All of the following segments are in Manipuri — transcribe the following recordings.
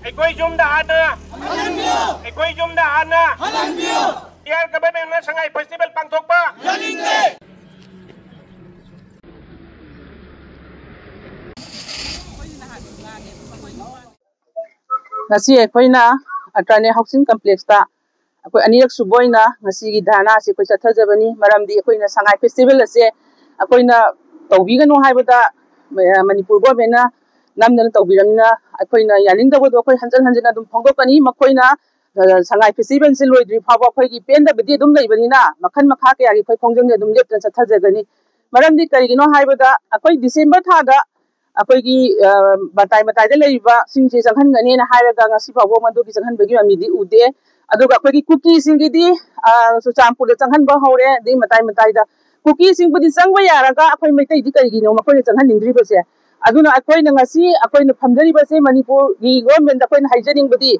ꯑꯩꯈꯣꯏ ꯌꯨꯝꯗ ꯍꯥꯟꯅ ꯏꯌꯥꯔ ꯒꯚꯔꯟꯃꯦꯟꯠꯅ ꯁꯉꯥꯏ ꯐꯦꯁꯇꯤꯚꯦꯜ ꯄꯥꯡꯊꯣꯛꯄ ꯌꯥꯅꯤꯡꯗꯦ꯫ ngasi aikoina atrane housing complex ta akoi anirak suboina ngasi gi dhana se koi chathajabani maramdi akoina sangai festival ase akoina tawbiganu haibada manipur government na namdana tawbiramna akoina yaningdabado akoi hanjan hanjana dum phongdokani makoina sangai festival se loidri phawa akoi gi pendabadi dum leibanina makhan makha kya gi khoi khongjang dum leptan chathajagani maramdi karigino haibada akoi December tha da अकोगी बताई बताई दे लेबा सिंजे जंगहन गने ना हायरगा ngasi फावो मदो की जंगहन बगी अमिदी उदे अदुगा अकोगी कुकी सिंगिदी सुचामपुर जंगहन बा हौरे दे मताई मताई दा कुकी सिंगबदी संगबा यारगा अकोई मैतै दि करिगिनो मकोय जंगहन निंद्रि बसे अदुना अकोई न ngasi अकोई न फमजरी बसे मणिपुर गी गवर्नमेंट अकोई न हाइजनिंग बदी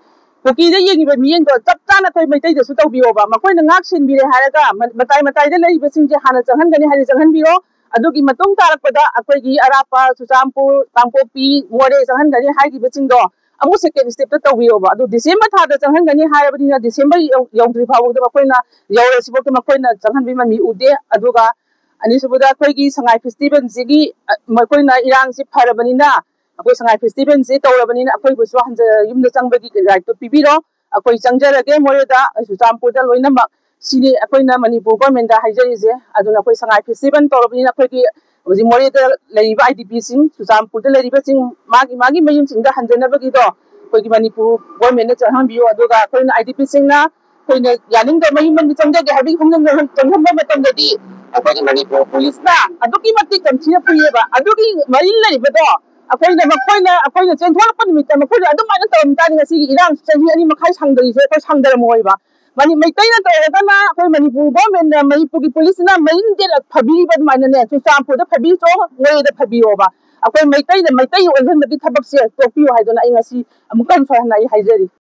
कुकी दे येगिबा मियें दो चप चाना अकोई मैतै दसु तौबियोबा मकोय न ngak सिनबिरे हायरगा मताई मताई दे लेबा सिंजे हाना जंगहन गने हानि जंगहन बिरो अदुगी मतुंग तारकपदा अकोगी अरापा सुचामपुर कांपोपी मोरे जंगहन गनी हाइगी बचिंगदो अमु सेकेंड स्टेप ता तौबियोबा अदु डिसेंबर थादा जंगहन गनी हायबदिना डिसेंबर यौद्रि फावोदा मकोइना यौरसिबोक मकोइना जंगहन बिमा मी उदे अदुगा अनिसुबदा अकोगी संगाई फेस्टिवल जिगी मकोइना इरांग से फरबनिना अकोई संगाई फेस्टिवल से तौरबनिना अकोई बुसु हंज युमदा चंगबगी राइट तो पिबिरो अकोई चंगजरगे मोरेदा सुचामपुरदा लोइनमक सिने अकोइना मणिपुर गवर्नमेंट दा हाइजरिजे अदुना अकोई संगाई फेस्टिवल तौरबनिना अकोगी ओजी मोरेदा लेरिबा आईडीपी सिंग सुचामपुरदा लेरिबा सिंग मागी मयिम सिंगदा हंजनबगिदो अकोगी मणिपुर गवर्नमेंट ने चहांबियो अदुगा अकोइना आईडीपी सिंगना अकोइना यानिंगदा मयिम मन चंगगे हाबि खंगंग चंगहबा मतंगदी अकोगी मणिपुर पुलिस ना अदुगी मति कंथिना पुयेबा अदुगी मयिम लेरिबदो अकोइना चेंथोरप निमित्त मकोइना अदुमाना तम तानि ngasi इरांग चही अनि मखाइ सांगदरिसे अकोइ सांगदरमोइबा मनी मैतैना तोरगना अकोइ मणिपुर गवर्नमेंट ना मणिपुर की पुलिस ना मयिम दे फबिबा मानने सुचामपुरदा फबिसो मोरेदा फबियोबा अकोइ मैतैना मैतै ओलहनबदी थबक से तोपियो हाइदोना ai ngasi amukan fa na ai haijari